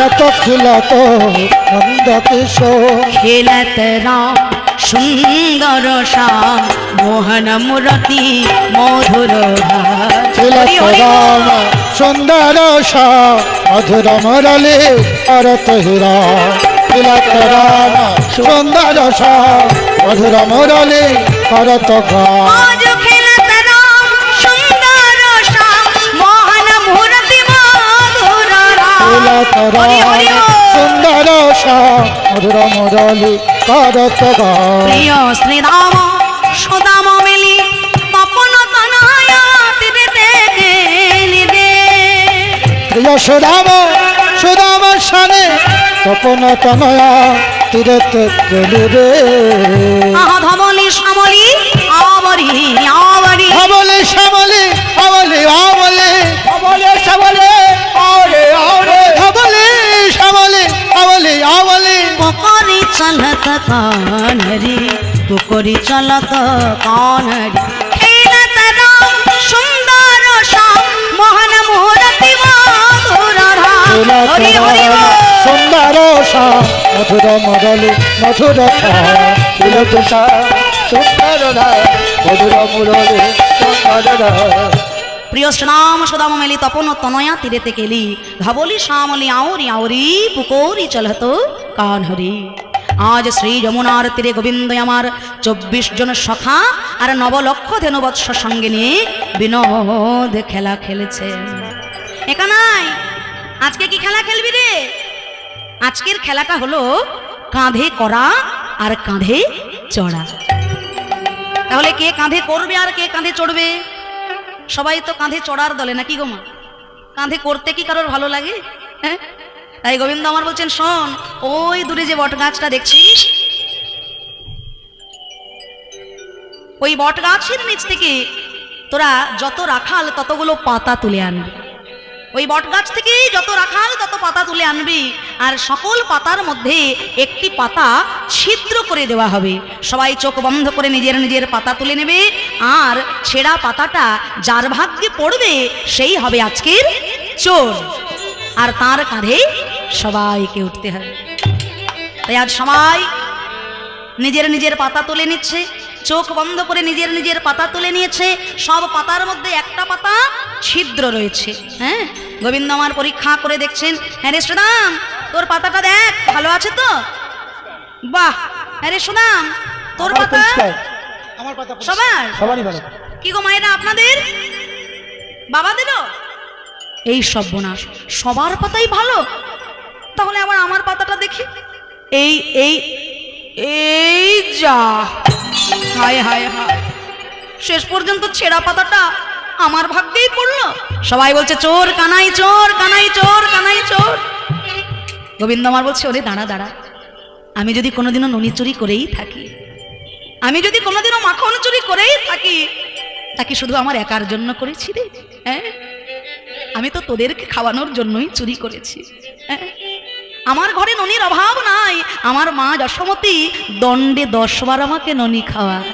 খিলত খিলত নন্দ কিশোর খেলত রাম সুন্দর শ্যাম মোহন মুরতি মধুর ভাব। খিলত রাম সুন্দর শ্যাম মধুর মুরলী করত হীরা খিলত রাম সুন্দর শ্যাম মধুর মুরলী করত গান আজ খেলত রাম সুন্দর শ্যাম মোহন মুরতি মধুর রাম। খিলত রাম সুন্দর শ্যাম মধুর মুরলী করত গান প্রিয় শ্রীরাম সুদাম মিলি তপন তনয়া তীরেতে গেলি রে। প্রিয় সুদাম সুদাম সানে তপন তনয়া তীরেতে গেলি রে আহা ধবলি শ্যামলি আবরি আবরি আমলে শ্যামলে আমলে আমলে বলে সবলে আরে আরে আমলে শ্যামলে আমলে আমলে পুকুরি চলত কানরি পুকুরি চলত কানরি খেলত রাম সুন্দর শ্যাম মোহন মুরতি মধুর রাম। হরি হরি বল। সুন্দর শ্যাম মধুর মুরলী মধুর তিলক সুন্দর মধুর মুরলী সুন্দর প্রিয় শ্রীরাম সুদাম মেলি তপন তনয়া তীরেতে কেলি ধবলি শ্যামলি আউরি আউরি পুকুরি চলহত কানহরি। আজ শ্রী যমুনার তীরে গোবিন্দ আমার 24 জন সখা আর 9 লক্ষ ধেনুবৎস সঙ্গে নিয়ে বিনোদ খেলা খেলেছেন। একানাই আজকে কি খেলা খেলবি রে? আজকের খেলাটা হলো কাঁধে করা আর কাঁধে চড়া। তাহলে কে কাঁধে করবে আর কে কাঁধে চড়বে? সবাই তো কাঁধে চড়ার দলে নাকি গো মা? কাঁধে করতে কি কারোর ভালো লাগে? হ্যাঁ, তাই গোবিন্দ আমার বলছেন শোন, ওই দূরে যে বট গাছটা দেখছিস, ওই বট গাছের নিচ থেকে তোরা যত রাখাল ততগুলো পাতা তুলে আনবি। ওই বট গাছ থেকে যত রাখাল তত পাতা তুলে আনবি, আর সকল পাতার মধ্যে একটি পাতা ছিদ্র করে দেওয়া হবে। সবাই চোখ বন্ধ করে নিজের নিজের পাতা তুলে নেবে, আর ছেঁড়া পাতাটা যার ভাগ্যে পড়বে সেই হবে আজকের চোর, আর তার কাঁধে সবাইকে উঠতে হবে। তাই আজ সবাই নিজের নিজের পাতা তুলে নিচ্ছে, চোখ বন্ধ করে নিজের নিজের পাতা তুলে নিয়েছে। সব পাতার মধ্যে একটা পাতা ছিদ্র রয়েছে। হ্যাঁ, গোবিন্দ আমার পরীক্ষা করে দেখছেন। হ্যাঁ রে সুদাম, তোর পাতাটা দেখ ভালো আছে তো? বাহ। হ্যাঁ রে সুদাম, তোর পাতা আমার পাতা সবার সবারই ভালো। কি গো মায়েরা, আপনাদের বাবাদেরও এই সর্বনাশ, সবার পাতাই ভালো। তাহলে আবার আমার পাতাটা দেখি। এই এই এই যা, হায় হায় হায়, শেষ পর্যন্ত ছেঁড়া পাতাটা আমার ভাগ্যেই পড়লো। সবাই বলছে চোর কানাই, চোর কানাই, চোর কানাই, চোর। গোবিন্দ আমার বলছে ওরে দাঁড়া দাঁড়া, আমি যদি কোনোদিনও ননি চুরি করেই থাকি, আমি যদি কোনোদিনও মাখন চুরি করেই থাকি, তা কি শুধু আমার একার জন্য করেছি রে? হ্যাঁ, আমি তো তোদেরকে খাওয়ানোর জন্যই চুরি করেছি। হ্যাঁ, আমার ঘরে ননির অভাব নাই। আমার মা যশোমতী দণ্ডে 10 বার আমাকে ননি খাওয়ায়।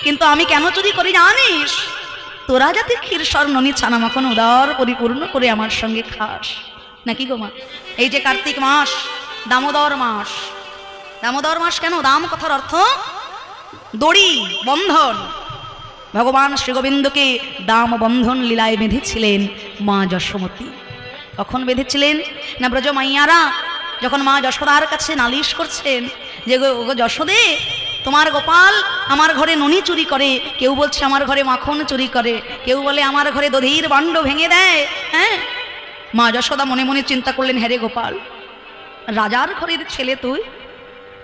কিন্তু আমি কেন চুরি করি জানিস? তোরা যাতে ক্ষীরসর ননি ছানা মাখন উদার পরিপূর্ণ করে আমার সঙ্গে খাস, নাকি গো মা? এই যে কার্তিক মাস, দামোদর মাস। দামোদর মাস কেন? দাম কথার অর্থ দড়ি, বন্ধন। ভগবান শ্রী গোবিন্দকে দাম বন্ধন লীলায় বেঁধেছিলেন মা যশোমতী। কখন বেঁধেছিলেন না? ব্রজ মাইয়ারা যখন মা যশোদার কাছে নালিশ করছেন যে গো যশোদে, তোমার গোপাল আমার ঘরে ননি চুরি করে, কেউ বলছে আমার ঘরে মাখন চুরি করে, কেউ বলে আমার ঘরে দধির বান্ড ভেঙে দেয়। হ্যাঁ, মা যশোদা মনে মনে চিন্তা করলেন, হ্যাঁ রে গোপাল, রাজার ঘরের ছেলে তুই,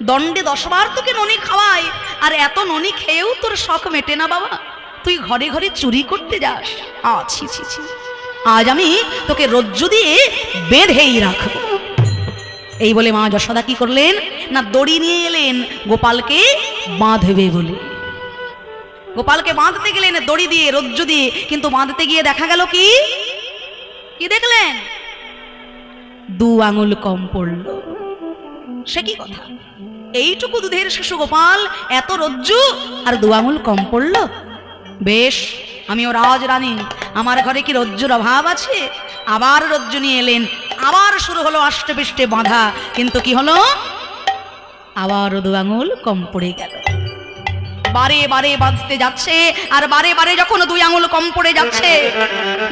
দণ্ডে 10 বার তোকে ননি খাওয়াই, আর এত ননি খেয়েও তোর শখ মেটে না বাবা, তুই ঘরে ঘরে চুরি করতে যাস। ছি ছি ছি, আজ আমি তোকে রজ্জু দিয়ে বেঁধেই রাখবো। এই বলে মা যশোদা কি করলেন না, দড়ি নিয়ে এলেন গোপালকে বাঁধবে বলে। গোপালকে বাঁধতে গেলেন দড়ি দিয়ে, রজ্জু দিয়ে, কিন্তু বাঁধতে গিয়ে দেখা গেল কি কি দেখলেন? 2 আঙুল কম পড়ল। সে কি কথা? এইটুকু দুধের শিশু গোপাল, এত রজ্জু, আর 2 আঙুল কম পড়ল। বেশ, আমিও রাজরানী, আমার ঘরে কি রজ্জুর অভাব আছে? আবার রজ্জু নিয়ে এলেন, আবার শুরু হলো আষ্টে পৃষ্ঠে বাঁধা, কিন্তু কি হলো, আবার 2 আঙুল কম পড়ে গেল। বারে বারে বাঁধতে যাচ্ছে, আর বারে বারে যখন 2 আঙুল কম পড়ে যাচ্ছে,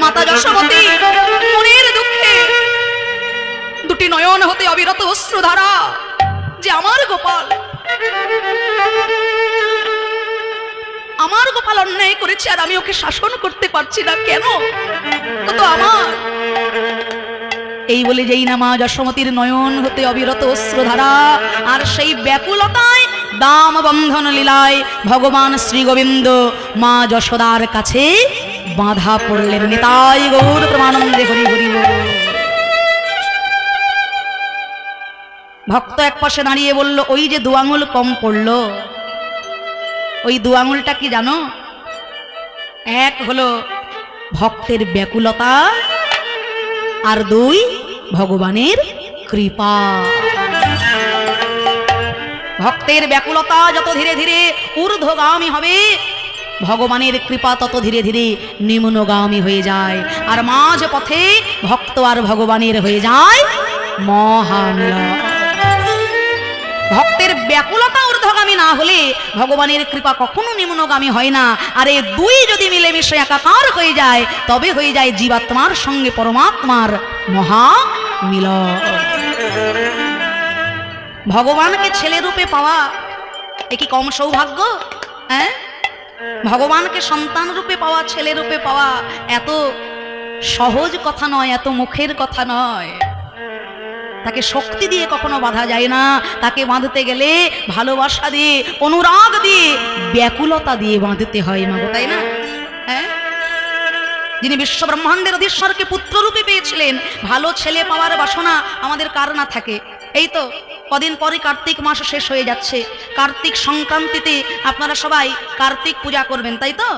মাতা যশোমতী মনের দুঃখে 2টি নয়ন হতে অবিরত অশ্রুধারা, যে আমার গোপাল অন্যায় করেছে, আর আমি ওকে শাসন করতে পারছি না, কেন তো আমার। এই বলে যেই না মা যশোমতীর নয়ন হতে অবিরত অশ্রুধারা, আর সেই ব্যাকুলতায় দাম বন্ধন লীলায় ভগবান শ্রী গোবিন্দ মা যশোদার কাছে বাঁধা পড়লেন। নিতাই গৌর প্রেমানন্দে হরি হরি বল। ভক্ত এক পাশে দাঁড়িয়ে বলল, ওই যে 2 আঙুল কম পড়লো, ওই 2 আঙুলটা কি জানো? এক হলো ভক্তের ব্যাকুলতা, আর 2 ভগবানের কৃপা। ভক্তের ব্যাকুলতা যত ধীরে ধীরে ঊর্ধ্বগামী হবে, ভগবানের কৃপা তত ধীরে ধীরে নিম্নগামী হয়ে যায়, আর মাঝ পথে ভক্ত আর ভগবানের হয়ে যায় মহামিলন। ভক্তের ব্যাকুলতা ঊর্ধ্বগামী না হলে ভগবানের কৃপা কখনো নিম্নগামী হয় না, আর এই 2 যদি মিলেমিশে একাকার হয়ে যায়, তবে হয়ে যায় জীবাত্মার সঙ্গে পরমাত্মার মহামিলন। ভগবানকে ছেলে রূপে পাওয়া এ কি কম সৌভাগ্য? হ্যাঁ, ভগবানকে সন্তান রূপে পাওয়া, ছেলে রূপে পাওয়া এত সহজ কথা নয়, এত মুখের কথা নয়। তাকে শক্তি দিয়ে কখনো বাঁধা যায় না, তাকে বাঁধতে গেলে ভালোবাসা দিয়ে, অনুরাগ দিয়ে, ব্যাকুলতা দিয়ে বাঁধতে হয় মাগো, তাই না? হ্যাঁ, যিনি বিশ্ব ব্রহ্মাণ্ডের অধীশ্বরকে পুত্র রূপে পেয়েছিলেন, ভালো ছেলে পাওয়ার বাসনা আমাদের কার না থাকে? এই তো কদিন পরে কার্তিক মাস শেষ হয়ে যাচ্ছে, কার্তিক সংক্রান্তিতে আপনারা সবাই কার্তিক পূজা করবেন, তাই তো?